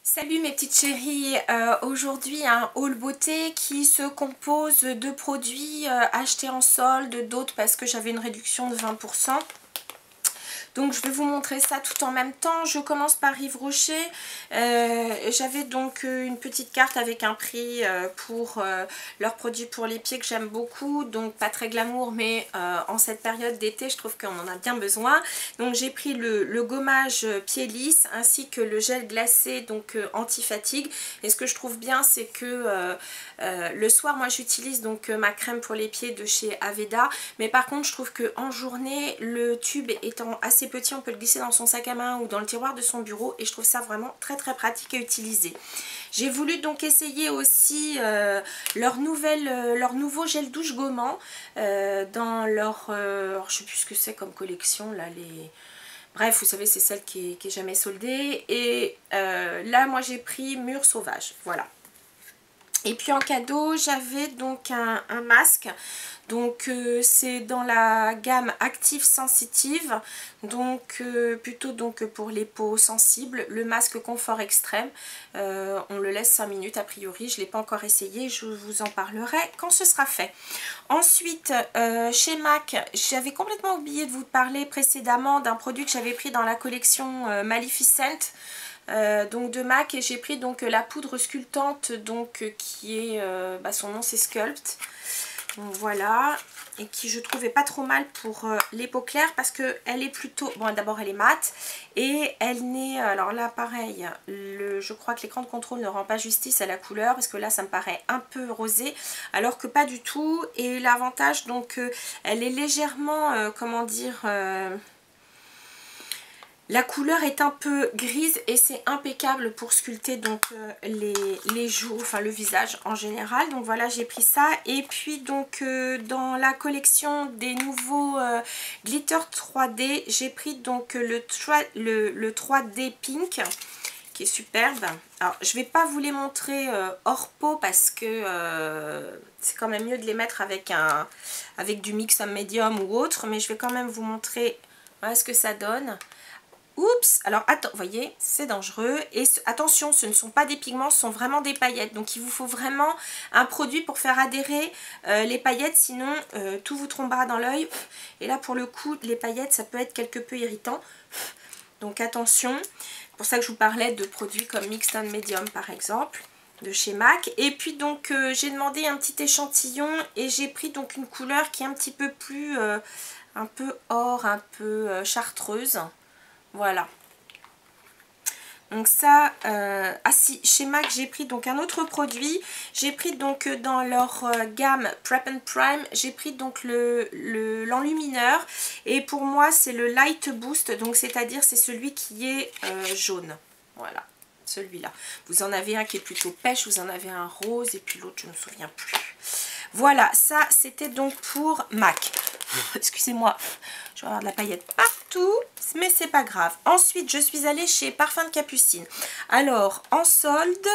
Salut mes petites chéries, aujourd'hui un haul beauté qui se compose de produits achetés en solde, d'autres parce que j'avais une réduction de 20%. Donc je vais vous montrer ça tout en même temps. Je commence par Yves Rocher. J'avais donc une petite carte avec un prix pour leurs produits pour les pieds que j'aime beaucoup. Donc pas très glamour, mais en cette période d'été je trouve qu'on en a bien besoin. Donc j'ai pris le gommage pied lisse ainsi que le gel glacé donc anti-fatigue. Et ce que je trouve bien c'est que le soir moi j'utilise donc ma crème pour les pieds de chez Aveda. Mais par contre je trouve qu'en journée le tube étant assez petit, on peut le glisser dans son sac à main ou dans le tiroir de son bureau et je trouve ça vraiment très pratique à utiliser. J'ai voulu donc essayer aussi leur nouveau gel douche gommant dans leur... je sais plus ce que c'est comme collection là, les... Bref, vous savez, c'est celle qui est jamais soldée. Et là, moi, j'ai pris Mur Sauvage. Voilà. Et puis en cadeau, j'avais donc un masque. Donc c'est dans la gamme Active Sensitive. Donc plutôt donc pour les peaux sensibles. Le masque Confort Extrême. On le laisse 5 minutes a priori. Je ne l'ai pas encore essayé. Je vous en parlerai quand ce sera fait. Ensuite, chez MAC, j'avais complètement oublié de vous parler précédemment d'un produit que j'avais pris dans la collection Maleficent. Donc de MAC, et j'ai pris donc la poudre sculptante donc qui est son nom c'est Sculpt, donc voilà, et qui je trouvais pas trop mal pour les peaux claires parce que elle est plutôt bon, d'abord elle est mate et elle n'est, alors là pareil, je crois que l'écran de contrôle ne rend pas justice à la couleur parce que là ça me paraît un peu rosé alors que pas du tout. Et l'avantage donc elle est légèrement comment dire, la couleur est un peu grise et c'est impeccable pour sculpter donc les joues, enfin le visage en général. Donc voilà, j'ai pris ça. Et puis donc dans la collection des nouveaux glitter 3D, j'ai pris donc le 3D Pink qui est superbe. Alors je vais pas vous les montrer hors pot parce que c'est quand même mieux de les mettre avec du mix medium ou autre, mais je vais quand même vous montrer voilà ce que ça donne. Oups, alors attends, vous voyez, c'est dangereux. Et attention, ce ne sont pas des pigments, ce sont vraiment des paillettes. Donc il vous faut vraiment un produit pour faire adhérer les paillettes, sinon tout vous tombera dans l'œil. Et là pour le coup, les paillettes, ça peut être quelque peu irritant. Donc attention, c'est pour ça que je vous parlais de produits comme Mixed and Medium par exemple, de chez MAC. Et puis donc j'ai demandé un petit échantillon et j'ai pris donc une couleur qui est un petit peu plus, un peu or, un peu chartreuse. Voilà. Donc ça, ah si, chez MAC j'ai pris donc un autre produit. J'ai pris donc dans leur gamme Prep and Prime, j'ai pris donc l'enlumineur. Et pour moi c'est le Light Boost, donc c'est-à-dire c'est celui qui est jaune. Voilà, celui-là. Vous en avez un qui est plutôt pêche, vous en avez un rose et puis l'autre je ne me souviens plus. Voilà, ça c'était donc pour MAC. Excusez-moi, je vais avoir de la paillette partout, mais c'est pas grave. Ensuite, je suis allée chez Parfum de Capucine. Alors, en solde,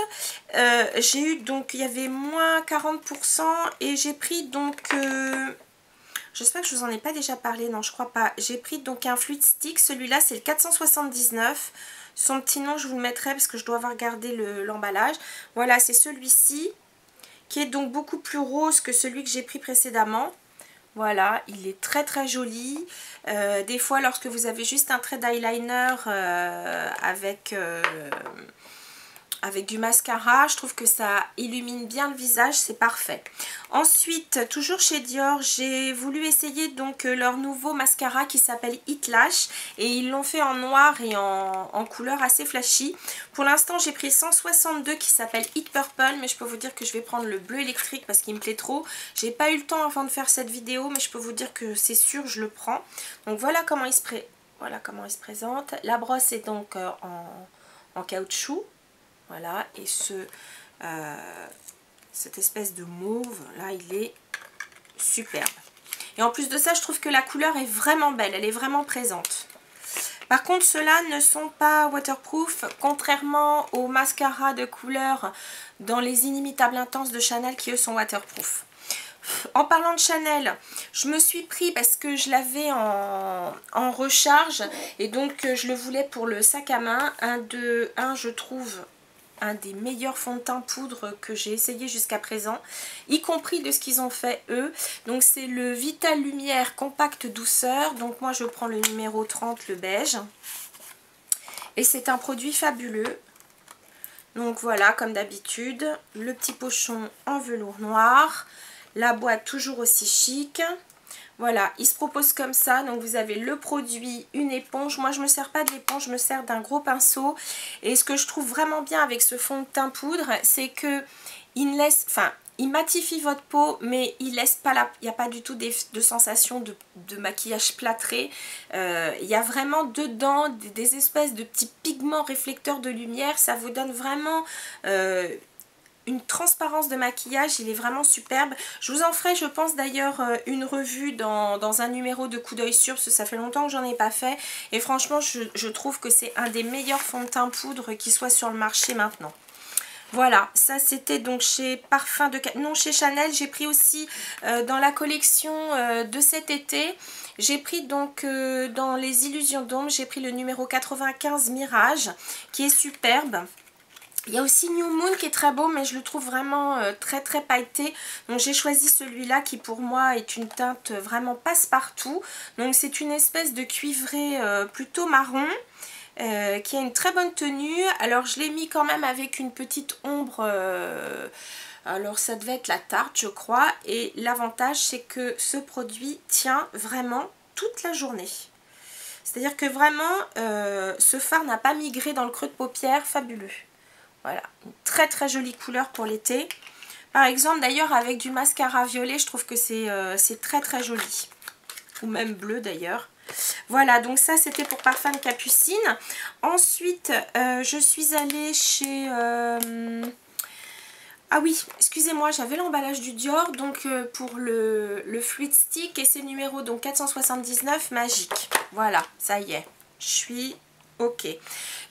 j'ai eu donc, il y avait moins 40% et j'ai pris donc, j'espère que je vous en ai pas déjà parlé, non je crois pas. J'ai pris donc un fluide stick, celui-là c'est le 479. Son petit nom je vous le mettrai parce que je dois avoir gardé l'emballage. Voilà, c'est celui-ci qui est donc beaucoup plus rose que celui que j'ai pris précédemment. Voilà, il est très joli. Des fois, lorsque vous avez juste un trait d'eyeliner avec du mascara, je trouve que ça illumine bien le visage, c'est parfait. Ensuite, toujours chez Dior, j'ai voulu essayer donc leur nouveau mascara qui s'appelle Hit Lash et ils l'ont fait en noir et en couleur assez flashy. Pour l'instant, j'ai pris 162 qui s'appelle Hit Purple, mais je peux vous dire que je vais prendre le bleu électrique parce qu'il me plaît trop. J'ai pas eu le temps avant de faire cette vidéo, mais je peux vous dire que c'est sûr, je le prends. Donc voilà comment il se présente. La brosse est donc en caoutchouc. Voilà, et cette espèce de mauve, là, il est superbe. Et en plus de ça, je trouve que la couleur est vraiment belle, elle est vraiment présente. Par contre, ceux-là ne sont pas waterproof, contrairement aux mascaras de couleur dans les Inimitables Intenses de Chanel qui, eux, sont waterproof. En parlant de Chanel, je me suis pris parce que je l'avais en recharge et donc je le voulais pour le sac à main. Un je trouve un des meilleurs fonds de teint poudre que j'ai essayé jusqu'à présent, y compris de ce qu'ils ont fait eux. Donc c'est le Vital Lumière Compact Douceur. Donc moi je prends le numéro 30, le beige. Et c'est un produit fabuleux. Donc voilà, comme d'habitude, le petit pochon en velours noir. La boîte toujours aussi chic. Voilà, il se propose comme ça. Donc vous avez le produit, une éponge. Moi je ne me sers pas de l'éponge, je me sers d'un gros pinceau. Et ce que je trouve vraiment bien avec ce fond de teint poudre, c'est que il laisse, enfin, il matifie votre peau, mais il laisse pas il n'y a pas du tout de sensation de maquillage plâtré. Il y a vraiment dedans des espèces de petits pigments réflecteurs de lumière. Ça vous donne vraiment une transparence de maquillage, il est vraiment superbe. Je vous en ferai, je pense d'ailleurs, une revue dans un numéro de Coup d'œil sûr, parce que ça fait longtemps que j'en ai pas fait. Et franchement, je trouve que c'est un des meilleurs fonds de teint poudre qui soit sur le marché maintenant. Voilà, ça c'était donc chez Parfum de... Non, chez Chanel, j'ai pris aussi dans la collection de cet été. J'ai pris donc dans les Illusions d'ombre, j'ai pris le numéro 95 Mirage, qui est superbe. Il y a aussi New Moon qui est très beau, mais je le trouve vraiment très très pailleté. Donc j'ai choisi celui-là qui pour moi est une teinte vraiment passe-partout. Donc c'est une espèce de cuivré plutôt marron. Qui a une très bonne tenue. Alors je l'ai mis quand même avec une petite ombre, alors ça devait être la Tarte je crois, et l'avantage c'est que ce produit tient vraiment toute la journée. C'est à dire que vraiment ce fard n'a pas migré dans le creux de paupière, fabuleux. Voilà, une très très jolie couleur pour l'été. Par exemple d'ailleurs avec du mascara violet, je trouve que c'est très très joli. Ou même bleu d'ailleurs. Voilà, donc ça c'était pour Parfum de Capucine. Ensuite, je suis allée chez... Ah oui, excusez-moi, j'avais l'emballage du Dior, donc pour le Fluid Stick, et c'est le numéro donc 479 Magique. Voilà, ça y est, je suis... Ok.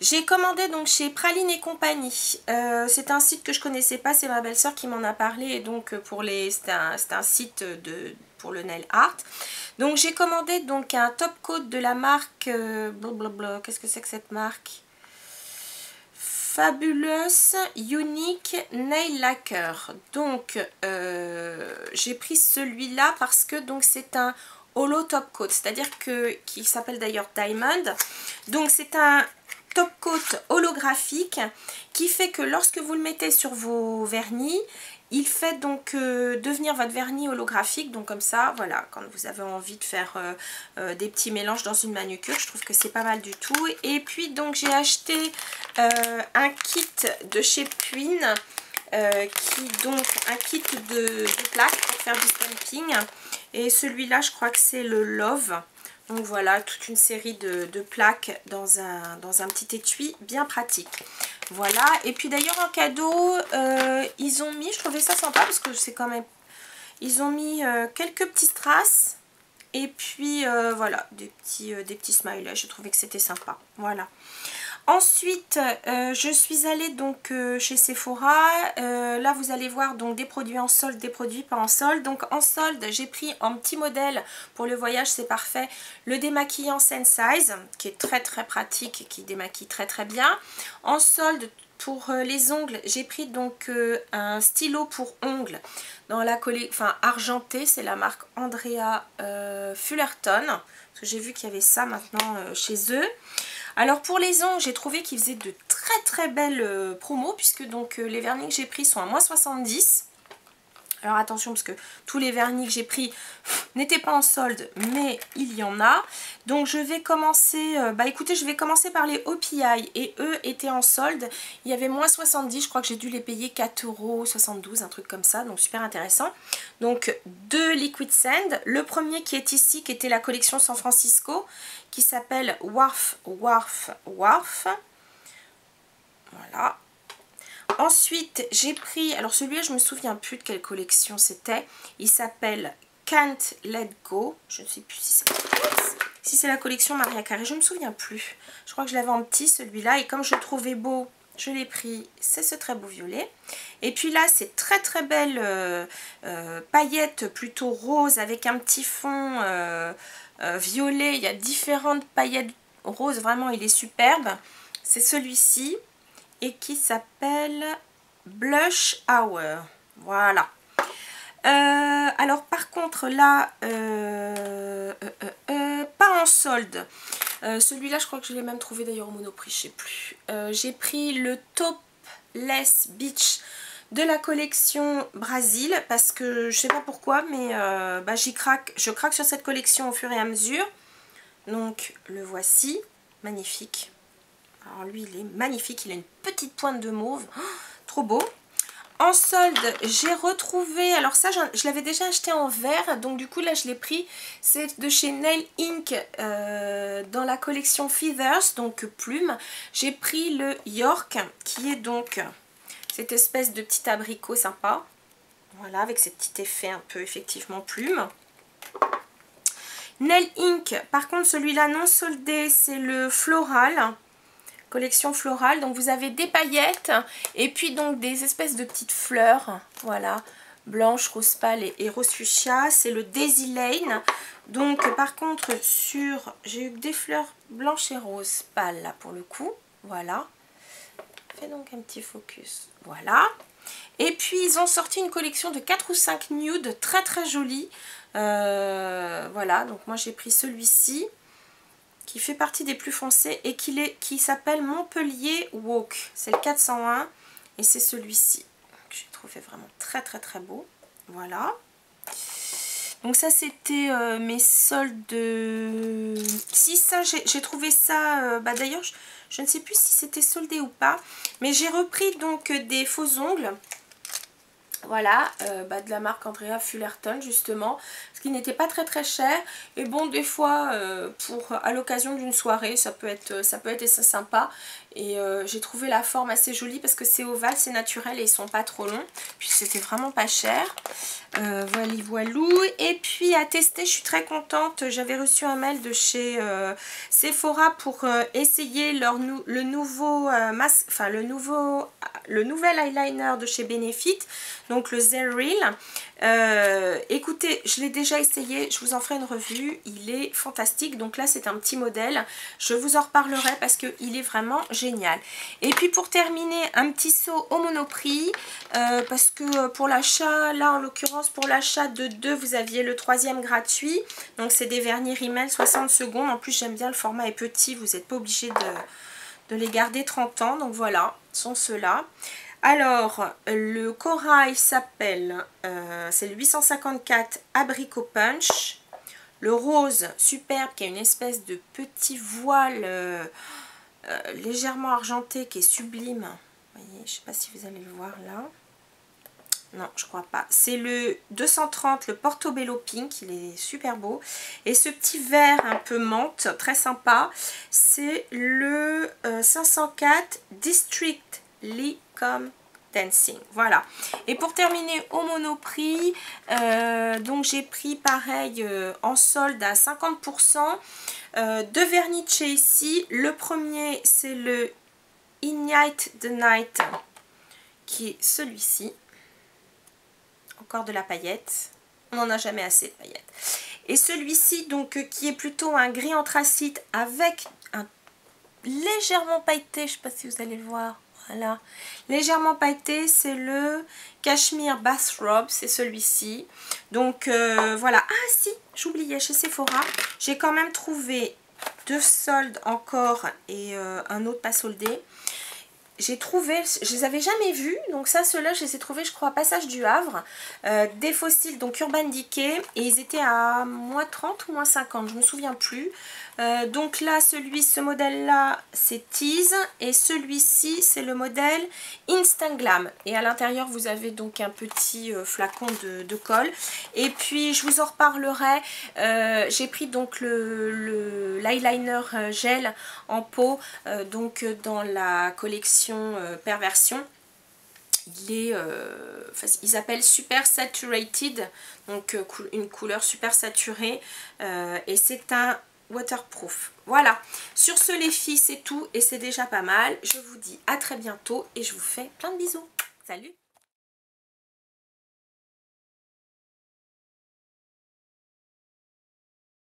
J'ai commandé donc chez Praline et compagnie. C'est un site que je connaissais pas, c'est ma belle-sœur qui m'en a parlé. Et donc c'est un site pour le nail art. Donc j'ai commandé donc un top coat de la marque... blablabla, qu'est-ce que c'est que cette marque? Fabulous Unique Nail Lacquer. Donc j'ai pris celui-là parce que donc c'est un holo top coat, c'est-à-dire que qui s'appelle d'ailleurs Diamond. Donc c'est un top coat holographique qui fait que lorsque vous le mettez sur vos vernis, il fait donc devenir votre vernis holographique. Donc comme ça, voilà, quand vous avez envie de faire des petits mélanges dans une manucure, je trouve que c'est pas mal du tout. Et puis donc j'ai acheté un kit de chez Puin, un kit de plaques pour faire du stamping. Et celui-là, je crois que c'est le Love. Donc voilà, toute une série de plaques dans un petit étui bien pratique. Voilà, et puis d'ailleurs en cadeau, ils ont mis, je trouvais ça sympa parce que c'est quand même... Ils ont mis quelques petits strass et puis voilà, des petits smileys, je trouvais que c'était sympa. Voilà. Ensuite, je suis allée donc chez Sephora. Là, vous allez voir donc des produits en solde, des produits pas en solde. Donc en solde, j'ai pris en petit modèle pour le voyage, c'est parfait, le démaquillant Sensize, qui est très très pratique et qui démaquille très très bien. En solde, pour les ongles, j'ai pris donc un stylo pour ongles dans la collection argenté, c'est la marque Andrea Fullerton. Parce que j'ai vu qu'il y avait ça maintenant chez eux. Alors pour les ongles, j'ai trouvé qu'ils faisaient de très très belles promos, puisque donc les vernis que j'ai pris sont à moins 70. Alors attention, parce que tous les vernis que j'ai pris n'étaient pas en solde, mais il y en a. Donc je vais commencer, écoutez, je vais commencer par les OPI, et eux étaient en solde. Il y avait moins 70, je crois que j'ai dû les payer 4,72 €, un truc comme ça, donc super intéressant. Donc deux Liquid Sand, le premier qui est ici, qui était la collection San Francisco, qui s'appelle Warf. Voilà. Ensuite, j'ai pris, alors celui-là, je me souviens plus de quelle collection c'était. Il s'appelle Can't Let Go. Je ne sais plus si c'est la collection Maria Carré, je ne me souviens plus. Je crois que je l'avais en petit celui-là, et comme je le trouvais beau, je l'ai pris. C'est ce très beau violet. Et puis là, c'est très très belle paillettes plutôt rose avec un petit fond violet. Il y a différentes paillettes roses, vraiment il est superbe. C'est celui-ci. et qui s'appelle Blush Hour. Voilà. Alors par contre là, pas en solde. Celui-là, je crois que je l'ai même trouvé d'ailleurs au Monoprix, je sais plus. J'ai pris le Topless Beach de la collection Brésil parce que je sais pas pourquoi, mais je craque sur cette collection au fur et à mesure. Donc le voici, magnifique. Alors lui, il est magnifique, il a une petite pointe de mauve, oh, trop beau. En solde, j'ai retrouvé, alors ça je l'avais déjà acheté en vert, donc du coup là je l'ai pris, c'est de chez Nail Inc dans la collection Feathers, donc plume. J'ai pris le York qui est donc cette espèce de petit abricot sympa, voilà, avec ces petits effets un peu effectivement plume. Nail Inc, par contre celui-là non soldé, c'est le Floral. Collection florale, donc vous avez des paillettes et puis donc des espèces de petites fleurs, voilà, blanche, rose pâle et rose fuchsia. C'est le Daisy Lane. Donc par contre j'ai eu des fleurs blanches et roses pâles là pour le coup, voilà. Fais donc un petit focus, voilà. Et puis ils ont sorti une collection de 4 ou 5 nudes très très jolies, voilà, donc moi j'ai pris celui-ci qui fait partie des plus foncés et qui s'appelle Montpellier Walk. C'est le 401 et c'est celui-ci. J'ai trouvé vraiment très très très beau. Voilà. Donc ça c'était mes soldes de... Si ça j'ai trouvé ça, d'ailleurs je ne sais plus si c'était soldé ou pas. Mais j'ai repris donc des faux ongles. Voilà, de la marque Andrea Fullerton justement, ce qui n'était pas très très cher. Et bon, des fois, à l'occasion d'une soirée, ça peut être assez sympa. Et j'ai trouvé la forme assez jolie parce que c'est ovale, c'est naturel et ils sont pas trop longs. Puis c'était vraiment pas cher. Voilou. Et puis à tester, je suis très contente. J'avais reçu un mail de chez Sephora pour essayer le nouvel eyeliner de chez Benefit. Donc le Zeril. Écoutez, je l'ai déjà essayé, je vous en ferai une revue, il est fantastique. Donc là c'est un petit modèle, je vous en reparlerai parce qu'il est vraiment génial. Et puis pour terminer, un petit saut au Monoprix, parce que pour l'achat, là en l'occurrence pour l'achat de 2, vous aviez le 3e gratuit. Donc c'est des vernis Rimmel 60 secondes, en plus j'aime bien, le format est petit, vous n'êtes pas obligé de les garder 30 ans. Donc voilà, sont ceux-là. Alors, le corail s'appelle, c'est le 854 Abricot Punch. Le rose, superbe, qui a une espèce de petit voile légèrement argenté, qui est sublime. Vous voyez, je ne sais pas si vous allez le voir là. Non, je crois pas. C'est le 230, le Portobello Pink, il est super beau. Et ce petit vert un peu menthe, très sympa, c'est le 504 District Licom Dancing. Voilà. Et pour terminer au Monoprix, donc j'ai pris pareil en solde à 50%. Deux vernis de chez ici. Le premier, c'est le Ignite the Night, qui est celui-ci. Encore de la paillette, on n'en a jamais assez de paillettes. Et celui-ci donc qui est plutôt un gris anthracite avec un légèrement pailleté, je ne sais pas si vous allez le voir, voilà, légèrement pailleté, c'est le Cashmere Bathrobe, c'est celui-ci. Donc voilà, ah si, j'oubliais, chez Sephora, j'ai quand même trouvé 2 soldes encore et un autre pas soldé. J'ai trouvé, je les avais jamais vus, donc ça, ceux-là, je les ai trouvés, je crois, à Passage du Havre, des fossiles, donc Urban Decay, et ils étaient à moins 30 ou moins 50, je me souviens plus. Donc là, ce modèle-là, c'est Tease, et celui-ci, c'est le modèle Instant Glam. Et à l'intérieur, vous avez donc un petit flacon de colle. Et puis, je vous en reparlerai, j'ai pris donc l'eyeliner gel en pot, donc dans la collection Perversion. Ils appellent Super Saturated, donc une couleur super saturée, et c'est un waterproof. Voilà, sur ce les filles, c'est tout et c'est déjà pas mal. Je vous dis à très bientôt et je vous fais plein de bisous. Salut!